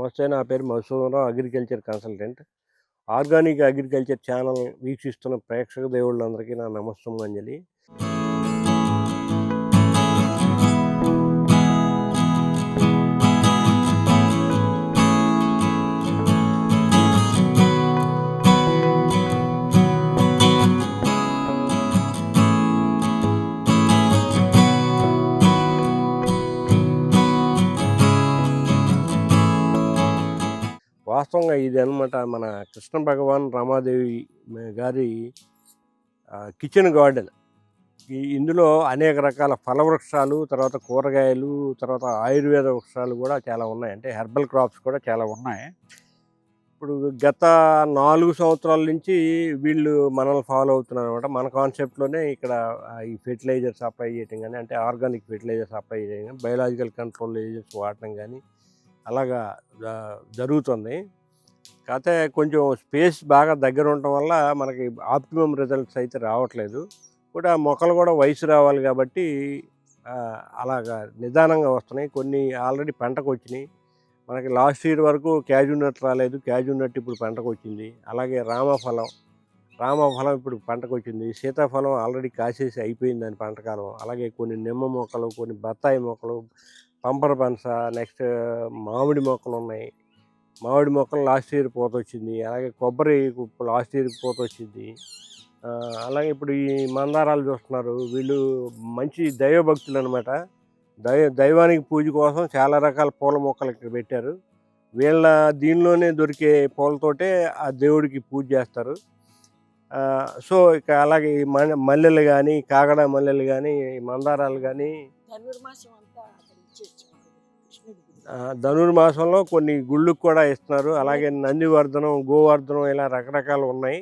నమస్తే, నా పేరు Madhusudana Rao, agriculture consultant. Organic agriculture channel వీక్షిస్తున్న ప్రేక్షక దేవుళ్ళందరికీ నా నమస్సుమాంజలి. వాస్తవంగా ఇది అనమాట మన కృష్ణ భగవాన్ రమాదేవి గారి కిచెన్ గార్డెన్. ఇందులో అనేక రకాల ఫల వృక్షాలు, తర్వాత కూరగాయలు, తర్వాత ఆయుర్వేద వృక్షాలు కూడా చాలా ఉన్నాయి. అంటే హెర్బల్ క్రాప్స్ కూడా చాలా ఉన్నాయి. ఇప్పుడు గత 4 సంవత్సరాల నుంచి వీళ్ళు మనల్ని ఫాలో అవుతున్నారు అనమాట. మన కాన్సెప్ట్లోనే ఇక్కడ ఈ ఫెర్టిలైజర్స్ అప్లై చేయడం కానీ, అంటే ఆర్గానిక్ ఫెర్టిలైజర్స్ అప్లై చేయడం కానీ, బయలాజికల్ కంట్రోల్ ఏజెంట్స్ వాడటం కానీ అలాగా జరుగుతుంది. కాకపోతే కొంచెం స్పేస్ బాగా దగ్గర ఉండటం వల్ల మనకి ఆప్టిమమ్ రిజల్ట్స్ అయితే రావట్లేదు. కూడా మొక్కలు కూడా వయసు రావాలి కాబట్టి అలాగా నిదానంగా వస్తున్నాయి. కొన్ని ఆల్రెడీ పంటకు వచ్చినాయి. మనకి లాస్ట్ ఇయర్ వరకు క్యాజు నట్ రాలేదు, క్యాజు నట్ ఇప్పుడు పంటకు వచ్చింది. అలాగే రామఫలం ఇప్పుడు పంటకు వచ్చింది. సీతాఫలం ఆల్రెడీ కాసేసి అయిపోయింది దాని పంటకాలం. అలాగే కొన్ని నిమ్మ మొక్కలు, కొన్ని బత్తాయి మొక్కలు, పంపర పనస, నెక్స్ట్ మామిడి మొక్కలు ఉన్నాయి. మామిడి మొక్కలు లాస్ట్ ఇయర్ పూత వచ్చింది. అలాగే కొబ్బరి లాస్ట్ ఇయర్ పూత వచ్చింది. అలాగే ఇప్పుడు ఈ మందారాలు చూస్తున్నారు. వీళ్ళు మంచి దైవభక్తులు అనమాట. దైవానికి పూజ కోసం చాలా రకాల పూల మొక్కలు ఇక్కడ పెట్టారు. వీళ్ళ దీనిలోనే దొరికే పూలతోటే ఆ దేవుడికి పూజ చేస్తారు. సో ఇక అలాగే మల్లెలు కానీ, కాగడ మల్లెలు కానీ, మందారాలు కానీ ధనుర్మాసంలో కొన్ని గుళ్ళకు కూడా ఇస్తున్నారు. అలాగే నందివర్ధనం, గోవర్ధనం ఇలా రకరకాలు ఉన్నాయి.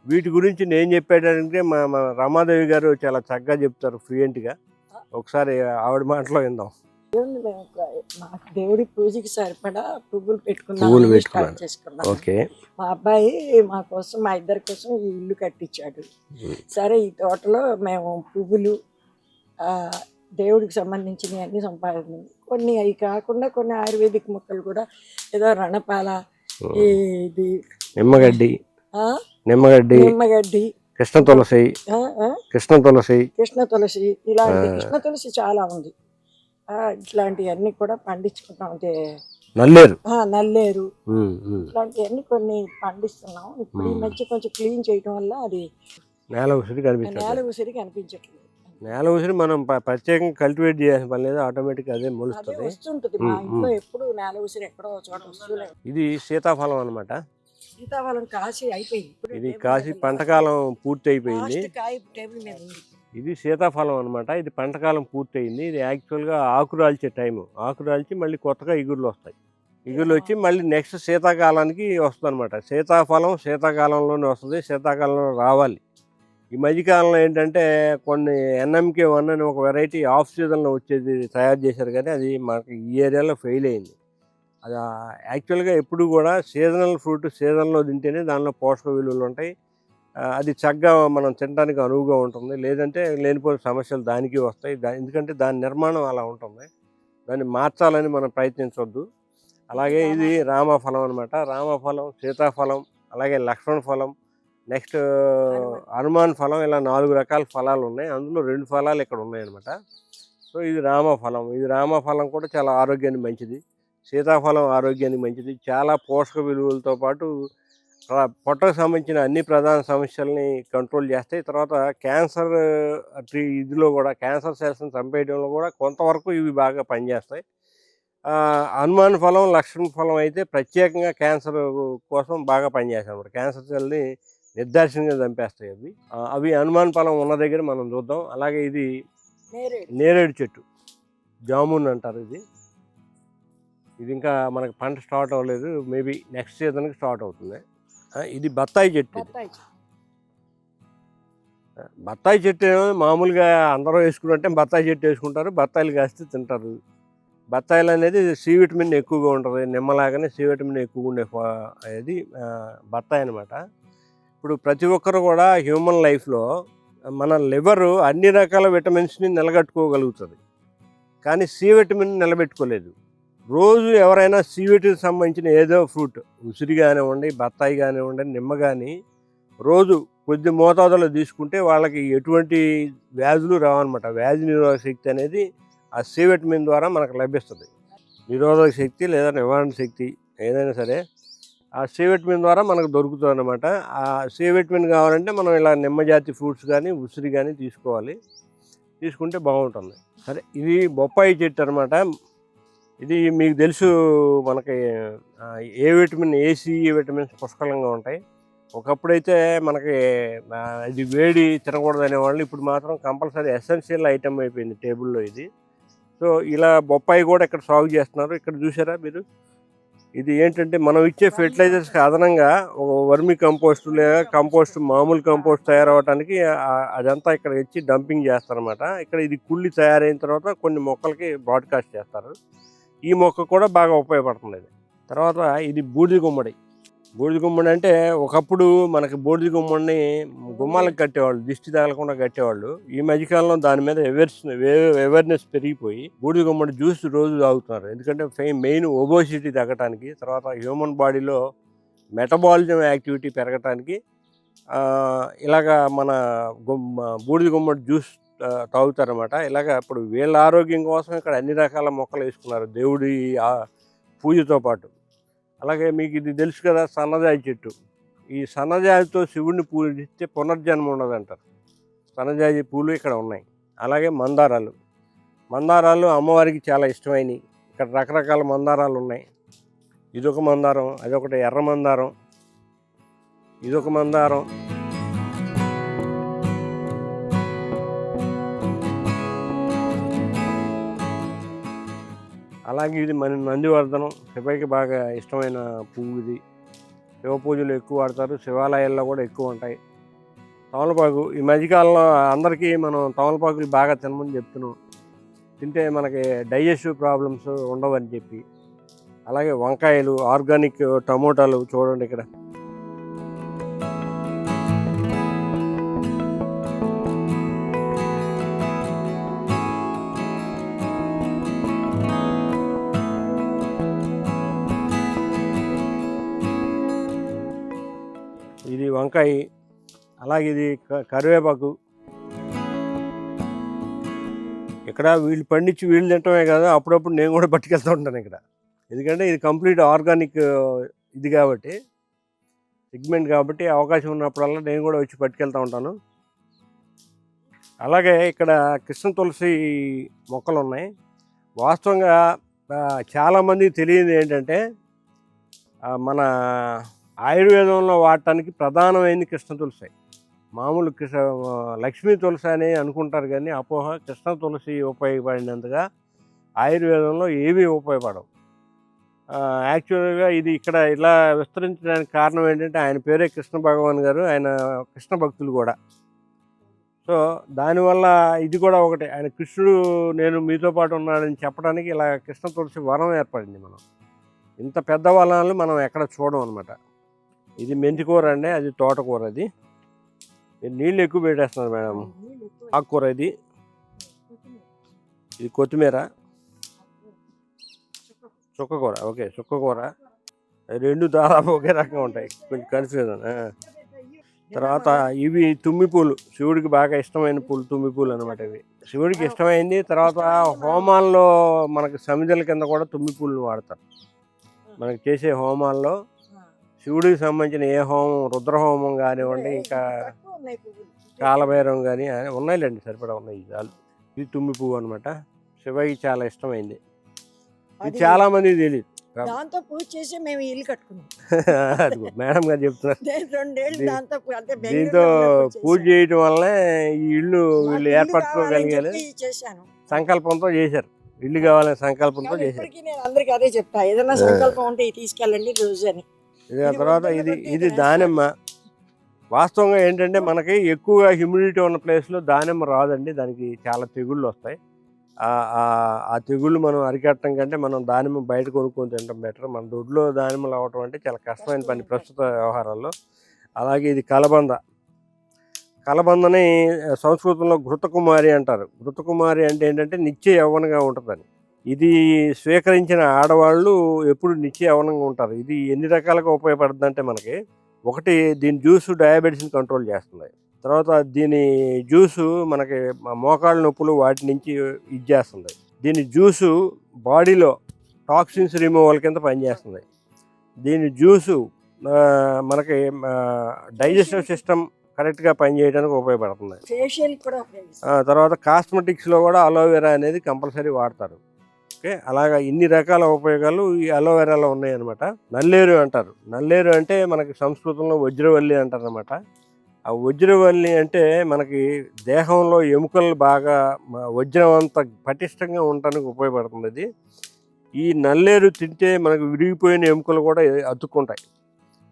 వీటి గురించి నేను చెప్పేటంటే మా రమాదేవి గారు చాలా చక్కగా చెప్తారు ఫ్లూయెంట్గా. ఒకసారి ఆవిడ మాటలో విందాం. దేవుడి పూజకి సరిపడా పువ్వులు పెట్టుకున్నాం. ఓకే, మా అబ్బాయి మా కోసం, మా ఇద్దరి కోసం ఈ ఇల్లు కట్టించాడు. సరే, ఈ తోటలో మేము పువ్వులు, దేవుడికి సంబంధించినవి అన్ని సంపాదించాం. కొన్ని అవి కాకుండా కొన్ని ఆయుర్వేదిక్ మొక్కలు కూడా, ఏదో రణపాల, ఇది నిమ్మగడ్డి, కృష్ణ తులసి, ఇలాంటి కృష్ణ తులసి చాలా ఉంది. ఇట్లాంటివన్నీ కూడా పండించుకుంటాం. నల్లేరు ఇట్లాంటివన్నీ కొన్ని పండిస్తున్నాం. ఇప్పుడు ఈ మధ్య కొంచెం క్లీన్ చేయడం వల్ల అది నేల ఉసిరి కనిపించట్లేదు. నేల ఉసిరి మనం ప్రత్యేకంగా కల్టివేట్ చేయాల్సిన పని లేదు, ఆటోమేటిక్ అదే వస్తుంటుంది. మా ఇంట్లో ఎప్పుడు నేల ఉసిరి ఎక్కడో చోట వస్తుంది. ఇది సీతాఫలం అనమాట. సీతాఫలం కాసి అయిపోయింది. ఇది కాసి పంటకాలం పూర్తి అయిపోయింది. ఇది సీతాఫలం అనమాట. ఇది పంటకాలం పూర్తయింది. ఇది యాక్చువల్గా ఆకురాల్చే టైము. ఆకురాల్చి మళ్ళీ కొత్తగా ఇగుర్లు వస్తాయి. ఇగుర్లు వచ్చి మళ్ళీ నెక్స్ట్ శీతాకాలానికి వస్తుంది అనమాట. సీతాఫలం శీతాకాలంలోనే వస్తుంది, శీతాకాలంలో రావాలి. ఈ మధ్యకాలంలో ఏంటంటే కొన్ని NMK1 అని ఒక వెరైటీ ఆఫ్ సీజన్లో వచ్చేది తయారు చేశారు, కానీ అది మనకి ఈ ఏరియాలో ఫెయిల్ అయింది. అది యాక్చువల్గా ఎప్పుడు కూడా సీజనల్ ఫ్రూట్ సీజన్లో తింటేనే దానిలో పోషక విలువలు ఉంటాయి. అది చక్కగా మనం తినడానికి అనువుగా ఉంటుంది. లేదంటే లేనిపోయిన సమస్యలు దానికి వస్తాయి. ఎందుకంటే దాని నిర్మాణం అలా ఉంటుంది. దాన్ని మార్చాలని మనం ప్రయత్నించవద్దు. అలాగే ఇది రామఫలం అనమాట. రామఫలం, సీతాఫలం, అలాగే లక్ష్మణ ఫలం, నెక్స్ట్ హనుమాన్ ఫలం, ఇలా 4 రకాల ఫలాలు ఉన్నాయి. అందులో 2 ఫలాలు ఇక్కడ ఉన్నాయన్నమాట. సో ఇది రామఫలం. ఇది రామఫలం కూడా చాలా ఆరోగ్యానికి మంచిది. సీతాఫలం ఆరోగ్యానికి మంచిది. చాలా పోషక విలువలతో పాటు పొట్టకు సంబంధించిన అన్ని ప్రధాన సమస్యల్ని కంట్రోల్ చేస్తాయి. తర్వాత క్యాన్సర్ ఇదిలో కూడా, క్యాన్సర్ సెల్స్ని చంపేయడంలో కూడా కొంతవరకు ఇవి బాగా పనిచేస్తాయి. హనుమాన్ ఫలం, లక్ష్మణ ఫలం అయితే ప్రత్యేకంగా క్యాన్సర్ కోసం బాగా పనిచేస్తాయి అన్నమాట. క్యాన్సర్ సెల్ని నిర్దాక్షిణ్యంగా చంపేస్తాయి అవి. హనుమాన్ ఫలం ఉన్న దగ్గర మనం చూద్దాం. అలాగే ఇది నేరేడు చెట్టు, జామున్ అంటారు. ఇది ఇంకా మనకి పంట స్టార్ట్ అవ్వలేదు. మేబీ నెక్స్ట్ సీజన్కి స్టార్ట్ అవుతుంది. ఇది బత్తాయి చెట్టు. బత్తాయి చెట్టు ఏమో మామూలుగా అందరూ వేసుకున్నట్టే బత్తాయి చెట్టు వేసుకుంటారు, బత్తాయిలు కాస్తే తింటారు. బత్తాయిలు అనేది సి విటమిన్ ఎక్కువగా ఉంటుంది. నిమ్మలాగానే సి విటమిన్ ఎక్కువగా ఉండే అది బత్తాయి అనమాట. ఇప్పుడు ప్రతి ఒక్కరు కూడా హ్యూమన్ లైఫ్లో మన లివరు అన్ని రకాల విటమిన్స్ని నిలగట్టుకోగలుగుతుంది, కానీ సి విటమిన్ నిలబెట్టుకోలేదు. రోజు ఎవరైనా సీవిటికి సంబంధించిన ఏదో ఫ్రూట్, ఉసిరి కానివ్వండి, బత్తాయి కానివ్వండి, నిమ్మ కానీ రోజు కొద్ది మోతాదులో తీసుకుంటే వాళ్ళకి ఎటువంటి వ్యాధులు రావన్నమాట. వ్యాధి నిరోధక శక్తి అనేది ఆ సి విటమిన్ ద్వారా మనకు లభిస్తుంది. నిరోధక శక్తి లేదా నివారణ శక్తి ఏదైనా సరే ఆ సి విటమిన్ ద్వారా మనకు దొరుకుతుంది అన్నమాట. ఆ సి విటమిన్ కావాలంటే మనం ఇలా నిమ్మజాతి ఫ్రూట్స్ కానీ ఉసిరి కానీ తీసుకోవాలి. తీసుకుంటే బాగుంటుంది. సరే, ఇది బొప్పాయి చెట్టు అనమాట. ఇది మీకు తెలుసు, మనకి ఏ విటమిన్, ఏసీ విటమిన్స్ పుష్కలంగా ఉంటాయి. ఒకప్పుడైతే మనకి ఇది వేడి తినకూడదు అనేవాళ్ళు. ఇప్పుడు మాత్రం కంపల్సరీ ఎసెన్షియల్ ఐటమ్ అయిపోయింది టేబుల్లో ఇది. సో ఇలా బొప్పాయి కూడా ఇక్కడ సాగు చేస్తున్నారు. ఇక్కడ చూసారా మీరు, ఇది ఏంటంటే మనం ఇచ్చే ఫెర్టిలైజర్స్కి అదనంగా ఒక వర్మి కంపోస్ట్ లేదా కంపోస్ట్, మామూలు కంపోస్ట్ తయారవడానికి అదంతా ఇక్కడ ఇచ్చి డంపింగ్ చేస్తారనమాట. ఇక్కడ ఇది కుళ్ళి తయారైన తర్వాత కొన్ని మొక్కలకి బ్రాడ్కాస్ట్ చేస్తారు. ఈ మొక్క కూడా బాగా ఉపయోగపడుతుంది. తర్వాత ఇది బూడిద గుమ్మడి. బూడిద గుమ్మడి అంటే ఒకప్పుడు మనకి బూడిద గుమ్మడిని గుమ్మాలకు కట్టేవాళ్ళు, దిష్టి తగలకుండా కట్టేవాళ్ళు. ఈ మధ్యకాలంలో దాని మీద అవేర్నెస్ పెరిగిపోయి బూడిద గుమ్మడి జ్యూస్ రోజు తాగుతున్నారు. ఎందుకంటే మెయిన్ ఒబోసిటీ తగ్గటానికి, తర్వాత హ్యూమన్ బాడీలో మెటబాలిజం యాక్టివిటీ పెరగటానికి ఇలాగా మన బూడిద గుమ్మడి జ్యూస్ తాగుతారన్నమాట. ఇలాగ ఇప్పుడు వీళ్ళ ఆరోగ్యం కోసం ఇక్కడ అన్ని రకాల మొక్కలు వేసుకున్నారు దేవుడి పూజతో పాటు. అలాగే మీకు ఇది తెలుసు కదా, సన్నజాజి చెట్టు. ఈ సన్నజాజితో శివుడిని పూజిస్తే పునర్జన్మ ఉండదంటారు. సన్నజాజి పూలు ఇక్కడ ఉన్నాయి. అలాగే మందారాలు అమ్మవారికి చాలా ఇష్టమైనవి. ఇక్కడ రకరకాల మందారాలు ఉన్నాయి. ఇదొక మందారం, అదొకటి ఎర్ర మందారం, ఇదొక మందారం. అలాగే ఇది మన నందివర్ధనం, శివకి బాగా ఇష్టమైన పువ్వు ఇది. శివ పూజలు ఎక్కువ వాడతారు, శివాలయాల్లో కూడా ఎక్కువ ఉంటాయి. తమలపాకు ఈ మధ్యకాలంలో అందరికీ మనం తమలపాకులు బాగా తినమని చెప్తున్నాం. తింటే మనకి డైజెస్టివ్ ప్రాబ్లమ్స్ ఉండవని చెప్పి. అలాగే వంకాయలు, ఆర్గానిక్ టమోటాలు చూడండి ఇక్కడ. ఇది వంకాయ. అలాగే ఇది కరివేపాకు. ఇక్కడ వీళ్ళు పండించి వీళ్ళు తింటమే కదా, అప్పుడప్పుడు నేను కూడా పట్టుకెళ్తూ ఉంటాను ఇక్కడ. ఎందుకంటే ఇది కంప్లీట్ ఆర్గానిక్ ఇది కాబట్టి, సెగ్మెంట్ కాబట్టి, అవకాశం ఉన్నప్పుడల్లా నేను కూడా వచ్చి పట్టుకెళ్తూ ఉంటాను. అలాగే ఇక్కడ కృష్ణ తులసి మొక్కలు ఉన్నాయి. వాస్తవంగా చాలామందికి తెలియదు ఏంటంటే, మన ఆయుర్వేదంలో వాడటానికి ప్రధానమైనది కృష్ణ తులసి. మామూలు లక్ష్మీ తులసి అని అనుకుంటారు, కానీ అపోహ. కృష్ణ తులసి ఉపయోగపడినంతగా ఆయుర్వేదంలో ఏమీ ఉపయోగపడవు. యాక్చువల్గా ఇది ఇక్కడ ఇలా విస్తరించడానికి కారణం ఏంటంటే, ఆయన పేరే కృష్ణ భగవాన్ గారు, ఆయన కృష్ణ భక్తులు కూడా. సో దానివల్ల ఇది కూడా ఒకటే, ఆయన కృష్ణుడు నేను మీతో పాటు ఉన్నాడని చెప్పడానికి ఇలా కృష్ణ తులసి వనం ఏర్పడింది. మనం ఇంత పెద్ద వనాలు మనం ఎక్కడ చూడం అనమాట. ఇది మెంతికూర అండి, అది తోటకూర. అది నీళ్ళు ఎక్కువ పెట్టేస్తున్నారు మేడం. ఆకుకూర ఇది కొత్తిమీర, చుక్కకూర. ఓకే, చుక్కకూర. రెండు దాదాపు ఒకే రకంగా ఉంటాయి, కొంచెం కన్ఫ్యూజన్. తర్వాత ఇవి తుమ్మి పూలు, శివుడికి బాగా ఇష్టమైన పూలు తుమ్మి పూలు అనమాట. ఇవి శివుడికి ఇష్టమైంది. తర్వాత హోమాల్లో మనకి సమిధుల కింద కూడా తుమ్మి పూలను వాడతారు. మనకి చేసే హోమాల్లో శివుడికి సంబంధించిన ఏ హోమం, రుద్రహోమం కానివ్వండి, ఇంకా కాలభైరవం కానీ ఉన్నాయిలేండి, సరిపడా ఉన్నాయి. చాలు. ఇది తుమ్మి పువ్వు అనమాట. శివకి చాలా ఇష్టమైంది. ఇది చాలా మందికి తెలియదు. దాంతో పూజ చేసి మేము ఇల్లు కట్టుకున్నాం. మేడం గారు చెప్తున్నారు, 2 ఏళ్ళు దాంతో దీంతో పూజ చేయటం వల్లనే ఈ ఇల్లు వీళ్ళు ఏర్పరచుకోగలిగారు. సంకల్పంతో చేశారు, ఇల్లు కావాలనే సంకల్పంతో చేశారు. నేను అందరికి అదే చెప్తా, ఏదైనా సంకల్పం ఉంటే తీసుకెళ్ళండి రోజు అని. తర్వాత ఇది దానిమ్మ. వాస్తవంగా ఏంటంటే, మనకి ఎక్కువగా హ్యూమిడిటీ ఉన్న ప్లేస్లో దానిమ్మ రాదండి. దానికి చాలా తెగుళ్ళు వస్తాయి. ఆ తెగుళ్ళు మనం అరికట్టడం కంటే మనం దానిమ్మ బయట కొనుక్కొని తినడం బెటర్. మన దొడ్లో దానిమ్మలు అవ్వటం అంటే చాలా కష్టమైన పని ప్రస్తుత వ్యవహారాల్లో. అలాగే ఇది కలబందని సంస్కృతంలో ఘృతకుమారి అంటారు. ఘృతకుమారి అంటే ఏంటంటే నిత్య యవ్వనగా ఉంటుందని. ఇది స్వీకరించిన ఆడవాళ్ళు ఎప్పుడు నిత్య యవ్వనంగా ఉంటారు. ఇది ఎన్ని రకాలుగా ఉపయోగపడుతుందంటే మనకి, ఒకటి దీని జ్యూసు డయాబెటీస్ని కంట్రోల్ చేస్తుంది. తర్వాత దీని జ్యూసు మనకి మోకాళ్ళ నొప్పులు వాటి నుంచి ఇది చేస్తుంది. దీని జ్యూసు బాడీలో టాక్సిన్స్ రిమూవల్ కింద పనిచేస్తుంది. దీని జ్యూసు మనకి డైజెస్టివ్ సిస్టమ్ కరెక్ట్గా పనిచేయడానికి ఉపయోగపడుతుంది. తర్వాత కాస్మెటిక్స్లో కూడా అలోవెరా అనేది కంపల్సరీ వాడతారు. ఓకే, అలాగా ఇన్ని రకాల ఉపయోగాలు ఈ అలోవెరాలో ఉన్నాయన్నమాట. నల్లేరు అంటారు. నల్లేరు అంటే మనకి సంస్కృతంలో వజ్రవల్లి అంటారు అనమాట. ఆ వజ్రవల్లి అంటే మనకి దేహంలో ఎముకలు బాగా వజ్రవంత పటిష్టంగా ఉండటానికి ఉపయోగపడుతుంది. ఇది ఈ నల్లేరు తింటే మనకు విరిగిపోయిన ఎముకలు కూడా అతుక్కుంటాయి,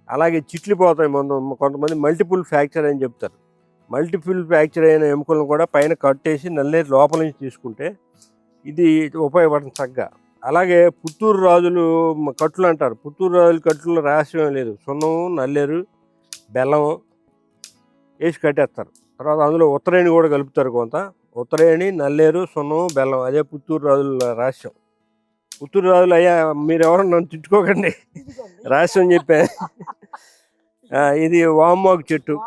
అలాగే చిట్లిపోతాయి. కొంతమంది మల్టిపుల్ ఫ్రాక్చర్ అని చెప్తారు. మల్టిపుల్ ఫ్రాక్చర్ అయిన ఎముకలను కూడా పైన కట్టేసి నల్లేరు లోపల నుంచి తీసుకుంటే ఇది ఉపయోగపడుతుంది చక్కగా. అలాగే పుత్తూరు రాజులు కట్లు అంటారు. పుత్తూరు రాజుల కట్టులో రహస్యం లేదు. సున్నము, నల్లేరు, బెల్లం వేసి కట్టేస్తారు. తర్వాత అందులో ఉత్తరేణి కూడా కలుపుతారు. కొంత ఉత్తరేణి, నల్లేరు, సున్నము, బెల్లం, అదే పుత్తూరు రాజుల రహస్యం. పుత్తూరు రాజులు అయ్యా మీరెవరో నన్ను తిట్టుకోకండి, రహస్యం చెప్పా. ఇది వామాకు చెట్టు.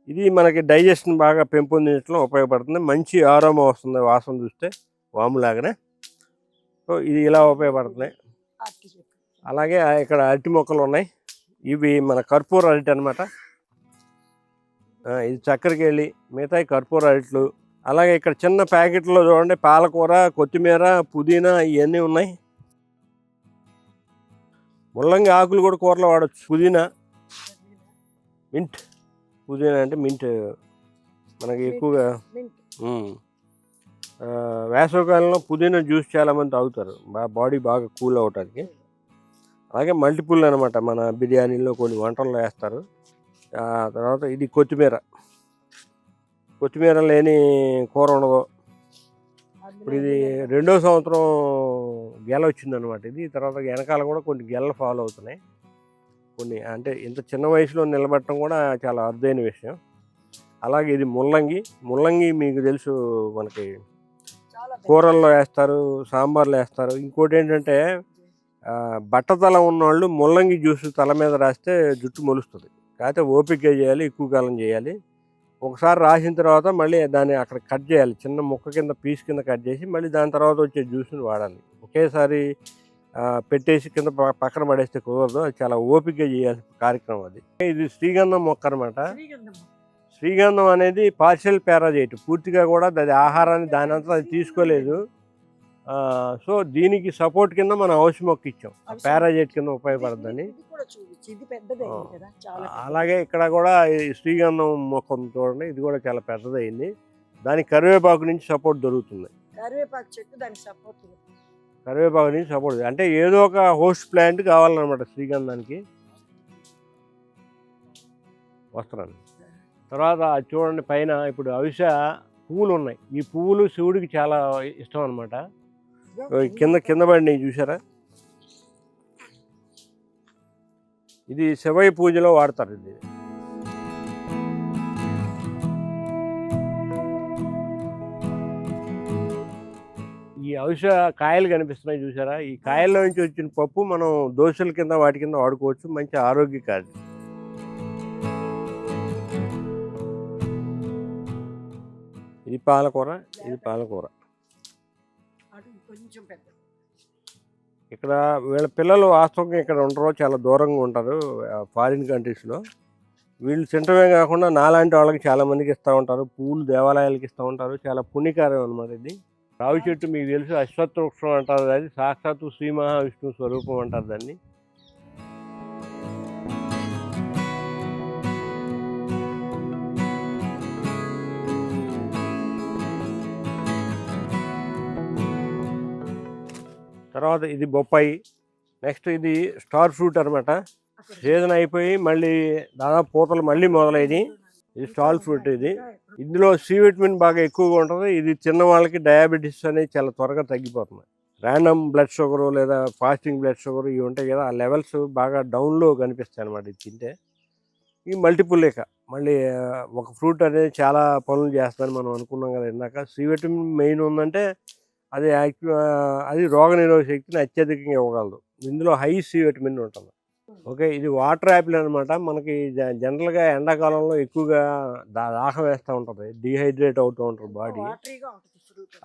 ఇది మనకి డైజెషన్ బాగా పెంపొందించడంలో ఉపయోగపడుతుంది. మంచి ఆరోమా వస్తుంది వాసన చూస్తే, వాములాగానే. సో ఇది ఇలా ఉపయోగపడుతున్నాయి. అలాగే ఇక్కడ అరటి మొక్కలు ఉన్నాయి. ఇవి మన కర్పూర అరటి అనమాట. ఇది చక్కెరకేళి, మిగతాయి కర్పూర అరట్లు. అలాగే ఇక్కడ చిన్న ప్యాకెట్లో చూడండి పాలకూర, కొత్తిమీర, పుదీనా ఇవన్నీ ఉన్నాయి. ముల్లంగి ఆకులు కూడా కూరలో వాడచ్చు. పుదీనా, మింట్. పుదీనా అంటే మింట్ మనకి ఎక్కువగా వేసవికాలంలో పుదీనా జ్యూస్ చాలామంది తాగుతారు, బాడీ బాగా కూల్ అవటానికి. అలాగే మల్టిపుల్ అనమాట, మన బిర్యానీలో కొన్ని వంటల్లో వేస్తారు. తర్వాత ఇది కొత్తిమీర. కొత్తిమీర లేని కూర ఉండదు. ఇప్పుడు ఇది 2వ సంవత్సరం గెల వచ్చిందనమాట. ఇది తర్వాత వెనకాల కూడా కొన్ని గెలలు ఫాలో అవుతున్నాయి. కొన్ని అంటే ఇంత చిన్న వయసులో నిలబడటం కూడా చాలా అరుదైన విషయం. అలాగే ఇది ముల్లంగి. ముల్లంగి మీకు తెలుసు, మనకి కూరల్లో వేస్తారు, సాంబార్లో వేస్తారు. ఇంకోటి ఏంటంటే బట్టతల ఉన్నవాళ్ళు ముల్లంగి జ్యూస్ తల మీద రాస్తే జుట్టు మొలుస్తుంది. కాకపోతే ఓపిక చేయాలి, ఎక్కువ కాలం చేయాలి. ఒకసారి రాసిన తర్వాత మళ్ళీ దాన్ని అక్కడ కట్ చేయాలి, చిన్న ముక్క కింద పీస్ కింద కట్ చేసి మళ్ళీ దాని తర్వాత వచ్చే జ్యూస్ని వాడాలి. ఒకేసారి పెట్టేసి కింద పక్కన పడేస్తే కుదరదు. అది చాలా ఓపికగా చేయాల్సిన కార్యక్రమం అది. ఇది శ్రీగంధం మొక్క అనమాట. శ్రీగంధం అనేది పార్షియల్ పారాజైట్, పూర్తిగా కూడా అది ఆహారాన్ని దాని అంతా అది తీసుకోలేదు. సో దీనికి సపోర్ట్ కింద మనం ఔషధ మొక్క ఇచ్చాం, పారాజైట్ కింద ఉపయోగపడుతుందని. అలాగే ఇక్కడ కూడా శ్రీగంధం మొక్క చూడండి, ఇది కూడా చాలా పెద్దదైంది. దానికి కరివేపాకు నుంచి సపోర్ట్ దొరుకుతుంది. కరివేపాకు చెట్టు దానికి సపోర్ట్, కరివేపాకు నుంచి సపోర్ట్ అంటే ఏదో ఒక హోస్ట్ ప్లాంట్ కావాలన్నమాట శ్రీగంధానికి. వస్త్రాన్ని తర్వాత చూడండి పైన ఇప్పుడు అవిస పువ్వులు ఉన్నాయి. ఈ పువ్వులు శివుడికి చాలా ఇష్టం అనమాట. కింద పడినాయి చూసారా, ఇది శివయ్య పూజలో వాడతారు. ఇది ఈ అవిస కాయలు కనిపిస్తున్నాయి చూసారా, ఈ కాయల్లో నుంచి వచ్చిన పప్పు మనం దోశల కింద వాటి కింద వాడుకోవచ్చు, మంచి ఆరోగ్యకారి. ఇది పాలకూర, ఇది పాలకూర. ఇక్కడ వీళ్ళ పిల్లలు వాస్తవంగా ఇక్కడ ఉండరు, చాలా దూరంగా ఉంటారు ఫారిన్ కంట్రీస్లో. వీళ్ళు తింటమే కాకుండా నాలాంటి వాళ్ళకి చాలామందికి ఇస్తూ ఉంటారు, పువ్వులు దేవాలయాలకు ఇస్తూ ఉంటారు. చాలా పుణ్యకార్యం అనమాట ఇది. రావి చెట్టు మీకు తెలుసు, అశ్వత్థ వృక్షం అంటారు. అది సాక్షాత్తు శ్రీ మహావిష్ణువు స్వరూపం అంటారు దాన్ని. తర్వాత ఇది బొప్పాయి. నెక్స్ట్ ఇది స్టార్ ఫ్రూట్ అనమాట. సీజన్ అయిపోయి మళ్ళీ దాదాపు పూతలు మళ్ళీ మొదలైనవి. ఇది స్టార్ ఫ్రూట్. ఇందులో సి విటమిన్ బాగా ఎక్కువగా ఉంటుంది. ఇది తిన్న వాళ్ళకి డయాబెటీస్ అనేది చాలా త్వరగా తగ్గిపోతుంది. ర్యాండమ్ బ్లడ్ షుగరు లేదా ఫాస్టింగ్ బ్లడ్ షుగర్ ఇవి ఉంటాయి కదా, ఆ లెవెల్స్ బాగా డౌన్లో కనిపిస్తాయి అనమాట ఇది తింటే. ఈ మల్టిపుల్ లేక మళ్ళీ ఒక ఫ్రూట్ అనేది చాలా పనులు చేస్తుందని మనం అనుకున్నాం కదా ఇందాక. సి విటమిన్ మెయిన్ ఉందంటే అది అది రోగనిరోధక శక్తిని అత్యధికంగా ఇవ్వగలదు. ఇందులో హై సి విటమిన్ ఉంటుంది. ఓకే, ఇది వాటర్ యాపిల్ అనమాట. మనకి జనరల్గా ఎండాకాలంలో ఎక్కువగా దాహం వేస్తూ ఉంటుంది, డీహైడ్రేట్ అవుతూ ఉంటుంది బాడీ.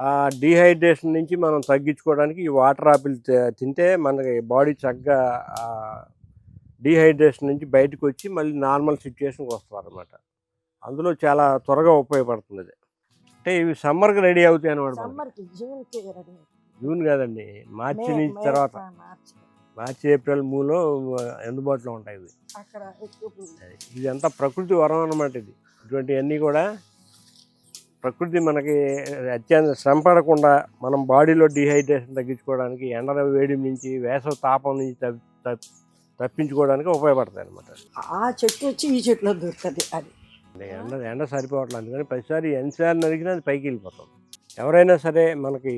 ఆ డీహైడ్రేషన్ నుంచి మనం తగ్గించుకోవడానికి ఈ వాటర్ యాపిల్ తింటే మనకి బాడీ చక్కగా డీహైడ్రేషన్ నుంచి బయటకు వచ్చి మళ్ళీ నార్మల్ సిచ్యువేషన్కి వస్తారు అనమాట. అందులో చాలా త్వరగా ఉపయోగపడుతుంది అది. అంటే ఇవి సమ్మర్కి రెడీ అవుతాయి అనమాట. జూన్ కాదండి, మార్చి నుంచి తర్వాత, మార్చి ఏప్రిల్ మూలో అందుబాటులో ఉంటాయి ఇవి. ఇది అంతా ప్రకృతి వరం అనమాట. ఇటువంటివన్నీ కూడా ప్రకృతి మనకి అత్యంత శ్రమ పడకుండా మనం బాడీలో డీహైడ్రేషన్ తగ్గించుకోవడానికి, ఎండ వేడి నుంచి, వేసవి తాపం నుంచి తప్పించుకోవడానికి ఉపయోగపడతాయి అనమాట. ఆ చెట్టు వచ్చి ఈ చెట్టులో దొరుకుతుంది. అది ఎండ సరిపోవట్లేదు, అందుకని ప్రతిసారి ఎన్నిసార్లు నరికినా అది పైకి వెళ్ళిపోతాం. ఎవరైనా సరే మనకి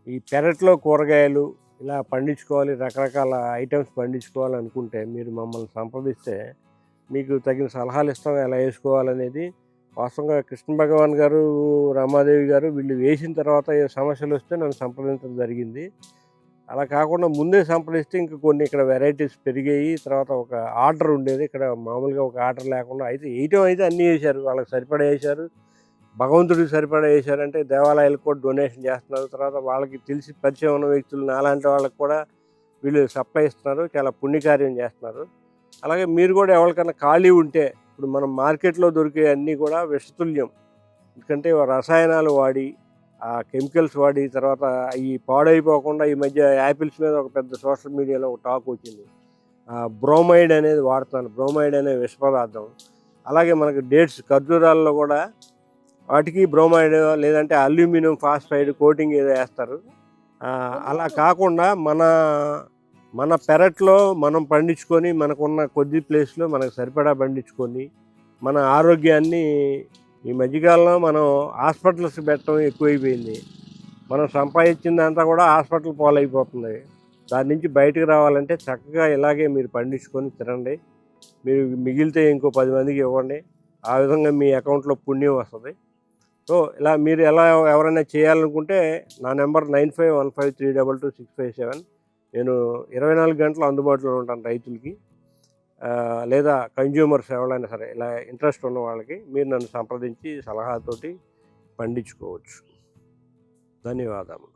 ఈ పెరట్లో కూరగాయలు ఇలా పండించుకోవాలి, రకరకాల ఐటమ్స్ పండించుకోవాలి అనుకుంటే మీరు మమ్మల్ని సంప్రదిస్తే మీకు తగిన సలహాలు ఇస్తాం ఎలా వేసుకోవాలనేది. వాస్తవంగా కృష్ణ భగవాన్ గారు, రమాదేవి గారు వీళ్ళు వేసిన తర్వాత ఏ సమస్యలు వస్తే నన్ను సంప్రదించడం జరిగింది. అలా కాకుండా ముందే సంప్రదిస్తే ఇంకా కొన్ని ఇక్కడ వెరైటీస్ పెరిగాయి. తర్వాత ఒక ఆర్డర్ ఉండేది, ఇక్కడ మామూలుగా ఒక ఆర్డర్ లేకుండా అయితే వేయటం అయితే అన్నీ వేశారు, వాళ్ళకి సరిపడా వేశారు, భగవంతుడికి సరిపడా వేశారంటే దేవాలయాలకు కూడా డొనేషన్ చేస్తున్నారు. తర్వాత వాళ్ళకి తెలిసి పరిచయం ఉన్న వ్యక్తులు నాలాంటి వాళ్ళకి కూడా వీళ్ళు సప్లై ఇస్తున్నారు, చాలా పుణ్యకార్యం చేస్తున్నారు. అలాగే మీరు కూడా ఎవరికైనా ఖాళీ ఉంటే, ఇప్పుడు మనం మార్కెట్లో దొరికే అన్నీ కూడా విషతుల్యం. ఎందుకంటే రసాయనాలు వాడి, ఆ కెమికల్స్ వాడి, తర్వాత ఈ పాడైపోకుండా ఈ మధ్య యాపిల్స్ మీద ఒక పెద్ద సోషల్ మీడియాలో ఒక టాక్ వచ్చింది. బ్రోమైడ్ అనేది వాడుతున్నారు, బ్రోమైడ్ అనే విష పదార్థం. అలాగే మనకి డేట్స్, ఖర్జూరాల్లో కూడా వాటికి బ్రోమైడ్ లేదంటే అల్యూమినియం ఫాస్ఫైడ్ కోటింగ్ ఏదో వేస్తారు. అలా కాకుండా మన పెరట్లో మనం పండించుకొని, మనకున్న కొద్ది ప్లేస్లో మనకు సరిపడా పండించుకొని మన ఆరోగ్యాన్ని, ఈ మధ్యకాలంలో మనం హాస్పిటల్స్ పెట్టడం ఎక్కువైపోయింది. మనం సంపాదించిందంతా కూడా హాస్పిటల్ పాలైపోతుంది. దాని నుంచి బయటకు రావాలంటే చక్కగా ఇలాగే మీరు పండించుకొని తినండి. మీరు మిగిలితే ఇంకో 10 మందికి ఇవ్వండి. ఆ విధంగా మీ అకౌంట్లో పుణ్యం వస్తుంది. సో ఇలా మీరు ఎవరైనా చేయాలనుకుంటే నా నెంబర్ 9515322657. నేను 24 గంటలు అందుబాటులో ఉంటాను రైతులకి, లేదా కన్జ్యూమర్స్ ఎవరైనా సరే ఇలా ఇంట్రెస్ట్ ఉన్న వాళ్ళకి మీరు నన్ను సంప్రదించి సలహాతోటి పండించుకోవచ్చు. ధన్యవాదాలు.